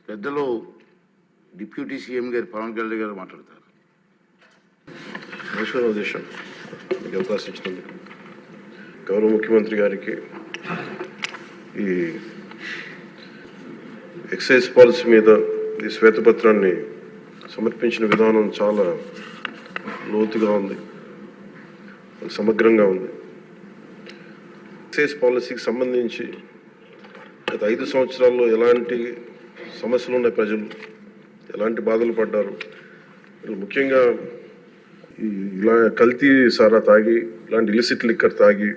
పెద్దలు deputy CM గారు పవన్ కళ్యాణ్ గారు మాట్లాడతారు. నమస్కారం దేశం మీకు అవకాశం ఇచ్చినందుకు గౌరవ ముఖ్యమంత్రి గారికి ఈ ఎక్సైజ్ పాలసీ మీద ఈ శ్వేతపత్రాన్ని సమర్పించిన విధానం చాలా లోతుగా ఉంది, సమగ్రంగా ఉంది. ఎక్సైజ్ పాలసీకి సంబంధించి గత 5 సంవత్సరాల్లో ఎలాంటి సమస్యలు ఉన్నాయి, ప్రజలు ఎలాంటి బాధలు పడ్డారు, ముఖ్యంగా ఇలా కల్తీ సారా తాగి, ఇలాంటి ఇలిసిట్ లిక్కర్ తాగి,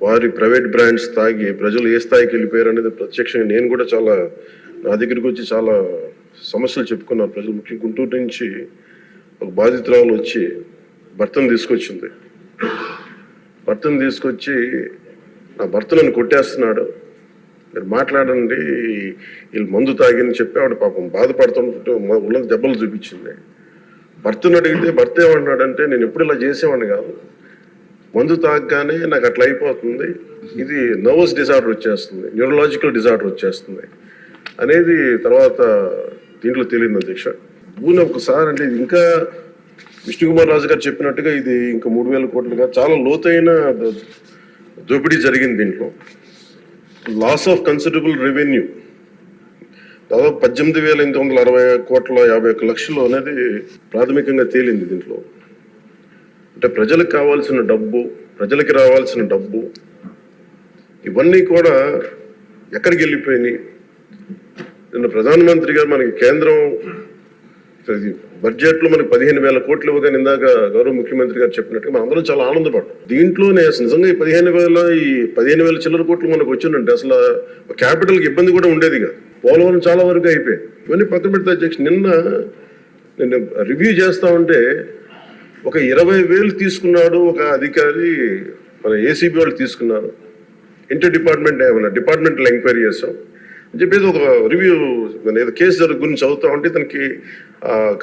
వారి ప్రైవేట్ బ్రాండ్స్ తాగి ప్రజలు ఏ స్థాయికి వెళ్ళిపోయారు అనేది ప్రత్యక్షంగా నేను కూడా చాలా నా దగ్గరికి వచ్చి చాలా సమస్యలు చెప్పుకున్నారు ప్రజలు. ముఖ్యంగా గుంటూరు నుంచి ఒక బాధితురాలు వచ్చి భర్తను తీసుకొచ్చింది. భర్తను తీసుకొచ్చి నా భర్త నన్ను కొట్టేస్తున్నాడు, మీరు మాట్లాడండి, వీళ్ళు మందు తాగిని చెప్పి ఆవిడ పాపం బాధపడుతుంటే ఉన్న దెబ్బలు చూపించింది. భర్తను అడిగితే భర్త ఏమన్నాడంటే, నేను ఎప్పుడు ఇలా చేసేవాడిని కాదు, మందు తాగగానే నాకు అట్లా అయిపోతుంది, ఇది నర్వస్ డిజార్డర్ వచ్చేస్తుంది, న్యూరలాజికల్ డిజార్డర్ వచ్చేస్తుంది అనేది తర్వాత దీంట్లో తెలియదు అధ్యక్ష. ఊనే ఒకసారి అంటే ఇది ఇంకా విష్ణుకుమార్ రాజు గారు చెప్పినట్టుగా ఇది ఇంకా 3,000 కోట్లుగా చాలా లోతైన దోపిడీ జరిగింది. దీంట్లో లాస్ ఆఫ్ కన్సిడరబుల్ రెవెన్యూ దాదాపు 18,860 కోట్ల 51 లక్షలు అనేది ప్రాథమికంగా తేలింది. దీంట్లో అంటే ప్రజలకు కావాల్సిన డబ్బు, ప్రజలకి రావాల్సిన డబ్బు ఇవన్నీ కూడా ఎక్కడికి వెళ్ళిపోయినాయి. నిన్న ప్రధానమంత్రి గారు మనకి కేంద్రం బడ్జెట్లో మనకి 15,000 కోట్లు ఇవ్వగానే ఇందాక గౌరవ ముఖ్యమంత్రి గారు చెప్పినట్టుగా మనం అందరం చాలా ఆనందపడ్డాం. దీంట్లోనే నిజంగా ఈ 15,000 చిల్లర కోట్లు మనకు వచ్చిందంటే అసలు క్యాపిటల్కి ఇబ్బంది కూడా ఉండేది కాదు. పోలవరం చాలా వరకు అయిపోయాయి. ఇవన్నీ పక్కన పెడితే అధ్యక్ష, నేను రివ్యూ చేస్తా ఉంటే ఒక 20,000 తీసుకున్నాడు ఒక అధికారి, మన ఏసీబీ వాళ్ళు తీసుకున్నారు, ఇంటర్ డిపార్ట్మెంటల్ ఎంక్వైరీ చేస్తాం అని చెప్పేసి ఒక రివ్యూ ఏదో కేసు గురించి చదువుతా ఉంటే తనకి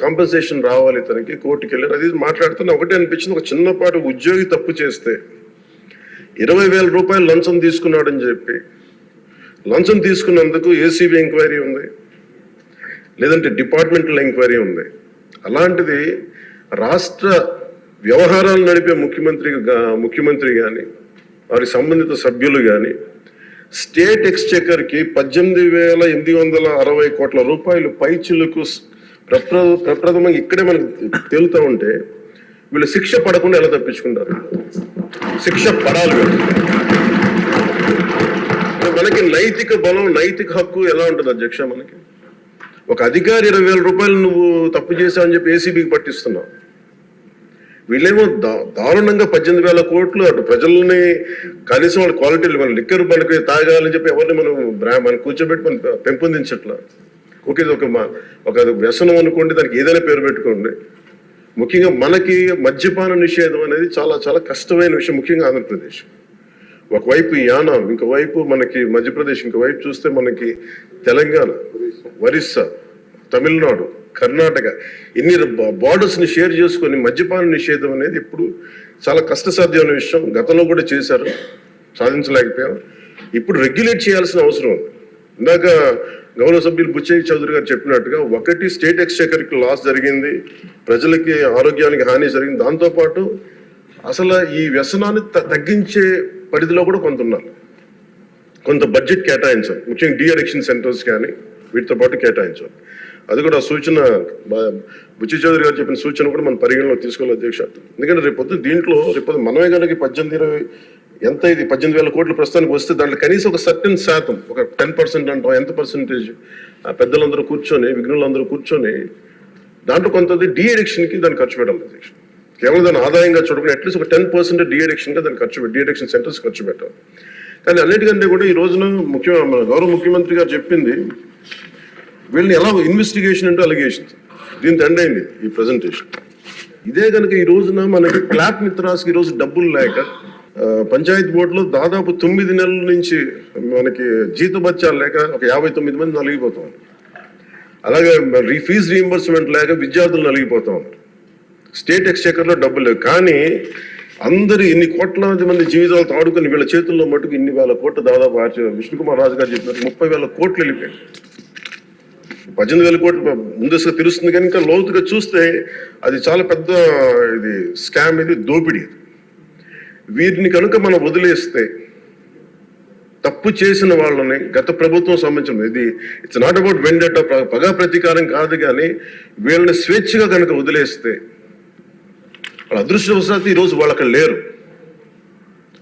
కాంపెన్సేషన్ రావాలి, తనకి కోర్టుకి వెళ్ళారు. అది మాట్లాడుతున్నా ఒకటే అనిపించింది, ఒక చిన్నపాటి ఉద్యోగి తప్పు చేస్తే 20,000 రూపాయలు లంచం తీసుకున్నాడని చెప్పి లంచం తీసుకున్నందుకు ఏసీబీ ఎంక్వైరీ ఉంది, లేదంటే డిపార్ట్మెంటల్ ఎంక్వైరీ ఉంది. అలాంటిది రాష్ట్ర వ్యవహారాలు నడిపే ముఖ్యమంత్రి కానీ వారి సంబంధిత సభ్యులు కానీ స్టేట్ ఎక్స్చెకర్కి 18,860 కోట్ల రూపాయలు పైచిలకు ప్రప్రథమంగా ఇక్కడే మనకు తేలుతూ ఉంటే వీళ్ళు శిక్ష పడకుండా ఎలా తప్పించుకుంటారు? శిక్ష పడాలి. మనకి నైతిక బలం, నైతిక హక్కు ఎలా ఉంటుంది అధ్యక్ష? మనకి ఒక అధికారి 20,000 రూపాయలు నువ్వు తప్పు చేశావని చెప్పి ఏసీబీకి పట్టిస్తున్నావు. వీళ్ళేమో దారుణంగా 18,000 కోట్లు అటు ప్రజల్ని కనీసం వాళ్ళ క్వాలిటీలు మన లిక్కర్ మనకి తాగాలని చెప్పి ఎవరిని మనం కూర్చోబెట్టి మనం పెంపొందించట్లా. ఓకే, ఒక వ్యసనం అనుకోండి, దానికి ఏదైనా పేరు పెట్టుకోండి. ముఖ్యంగా మనకి మద్యపాన నిషేధం అనేది చాలా చాలా కష్టమైన విషయం, ముఖ్యంగా ఆంధ్రప్రదేశ్. ఒకవైపు యానాం, ఇంకోవైపు మనకి మధ్యప్రదేశ్, ఇంకోవైపు చూస్తే మనకి తెలంగాణ, ఒరిస్సా, తమిళనాడు, కర్ణాటక, ఇన్ని బార్డర్స్ని షేర్ చేసుకొని మద్యపాన నిషేధం అనేది ఇప్పుడు చాలా కష్టసాధ్యమైన విషయం. గతంలో కూడా చేశారు, సాధించలేకపోయాం. ఇప్పుడు రెగ్యులేట్ చేయాల్సిన అవసరం ఉంది. ఇందాక గౌరవ సభ్యులు బుచ్చయ్య చౌదరి గారు చెప్పినట్టుగా ఒకటి స్టేట్ ఎక్స్చెకర్కి లాస్ జరిగింది, ప్రజలకి ఆరోగ్యానికి హాని జరిగింది. దాంతోపాటు అసలు ఈ వ్యసనాన్ని తగ్గించే పరిధిలో కూడా కొంత ఉన్నారు, కొంత బడ్జెట్ కేటాయించాలి. ముఖ్యంగా డీ అడిక్షన్ సెంటర్స్ కానీ వీటితో పాటు కేటాయించాలి. అది కూడా సూచన బుచ్చి చౌదరి గారు చెప్పిన సూచన కూడా మనం పరిగణలో తీసుకోవాలి అధ్యక్ష. ఎందుకంటే రేపొద్దు దీంట్లో మనమే కనుక 18,000 కోట్లు ప్రస్తుతానికి వస్తే దాంట్లో కనీసం ఒక సర్టెన్ శాతం, ఒక 10% అంటాం, ఎంత పర్సెంటేజ్ పెద్దలందరూ కూర్చొని, విఘ్నులందరూ కూర్చొని దాంట్లో కొంత డీ అడిక్షన్కి దాన్ని ఖర్చు పెట్టాలి అధ్యక్ష. కేవలం దాన్ని ఆదాయంగా చూడకుండా అట్లీస్ట్ ఒక 10% డీ అడిక్షన్గా దాన్ని డీ అడిక్షన్ సెంటర్స్ ఖర్చు పెట్టాలి. కానీ అన్నిటికంటే కూడా ఈ రోజున మన గౌరవ ముఖ్యమంత్రి గారు చెప్పింది, వీళ్ళని ఎలా ఇన్వెస్టిగేషన్ అంటే అలిగేషన్స్, దీంతో ఎండ్ అయింది ఈ ప్రజెంటేషన్. ఇదే కనుక ఈ రోజున మనకి క్లాప్ మిత్రాస్కి ఈరోజు డబ్బులు లేక పంచాయతీ బోర్డులో దాదాపు 9 నెలల నుంచి మనకి జీతభత్యాలు లేక ఒక 59 మంది నలిగిపోతాం. అలాగే ఫీజు రీయింబర్స్మెంట్ లేక విద్యార్థులు నలిగిపోతా ఉన్నారు. స్టేట్ ఎక్స్చెకర్లో డబ్బులు లేవు. కానీ అందరూ ఇన్ని కోట్లాది మంది జీవితాలతో ఆడుకుని వీళ్ళ చేతుల్లో మటుకు ఇన్ని వేల కోట్లు, దాదాపు విష్ణుకుమార్ రాజు గారు చెప్పినట్టు 30,000 కోట్లు వెళ్ళిపోయాయి. 18,000 కోట్లు ముందస్తుగా తెలుస్తుంది కానీ ఇంకా లోతుగా చూస్తే అది చాలా పెద్ద ఇది స్కామ్, ఇది దోపిడీ. వీటిని కనుక మనం వదిలేస్తే తప్పు చేసిన వాళ్ళని గత ప్రభుత్వం సంబంధించిన ఇది ఇట్స్ నాట్ అబౌట్ వెండట పగా ప్రతీకారం కాదు, కానీ వీళ్ళని స్వేచ్ఛగా కనుక వదిలేస్తే వాళ్ళ అదృష్టవశాత్తు ఈరోజు వాళ్ళు అక్కడ లేరు.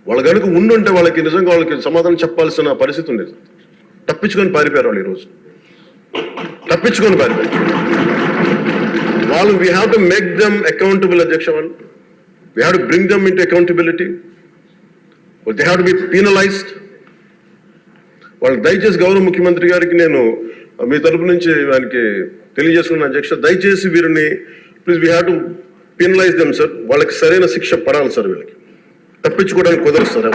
వాళ్ళు కనుక ఉండుంటే వాళ్ళకి నిజంగా వాళ్ళకి సమాధానం చెప్పాల్సిన పరిస్థితి ఉండేది. తప్పించుకొని పారిపోయారు వాళ్ళు ఈరోజు, తప్పించుకొని పారిపోయారు వాళ్ళు. We have to make them accountable అధ్యక్ష. వాళ్ళు we have to bring them into accountability. They have to be penalised. వాళ్ళు దయచేసి గౌరవ ముఖ్యమంత్రి గారికి నేను మీ తరపు నుంచి ఆయనకి తెలియజేసుకున్న అధ్యక్ష, దయచేసి వీరిని please we have to penalise them sir. వాళ్ళకి సరైన శిక్ష పడాలి సార్. వీళ్ళకి తప్పించుకోవడానికి కుదరదు సార్.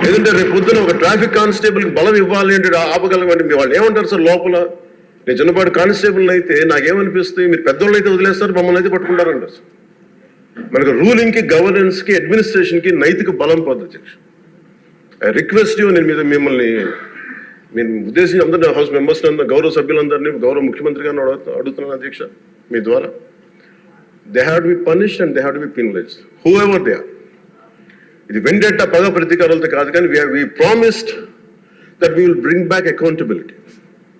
ఏదంటే రేపు పొద్దున ఒక ట్రాఫిక్ కానిస్టేబుల్కి బలం ఇవ్వాలి అంటే ఆపగలమంటే వాళ్ళు ఏమంటారు సార్ లోపల? నేను చిన్నపాటి కానిస్టేబుల్ అయితే నాకేమనిపిస్తుంది, మీరు పెద్దోళ్ళు అయితే వదిలేస్తారు, మమ్మల్ని అయితే పట్టుకుంటారంటారు సార్. మనకు రూలింగ్కి, గవర్నెన్స్కి, అడ్మినిస్ట్రేషన్కి నైతిక బలం పోతుంది అధ్యక్ష. ఐ రిక్వెస్ట్ యూ, నేను మిమ్మల్ని నేను ఉద్దేశించి అందరినీ హౌస్ మెంబర్స్ గౌరవ సభ్యులందరినీ గౌరవ ముఖ్యమంత్రి గారిని అడుగుతున్నాను అధ్యక్ష మీ ద్వారా. They have to be punished and they have to be penalised whoever they are. ఇది వెండేట పగ ప్రతీకారాలతో కాదు, కానీ we promised that we will bring back accountability.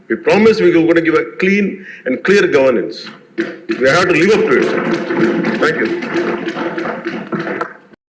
We promised we were going to give a clean and clear governance. We have to live up to it. Thank you.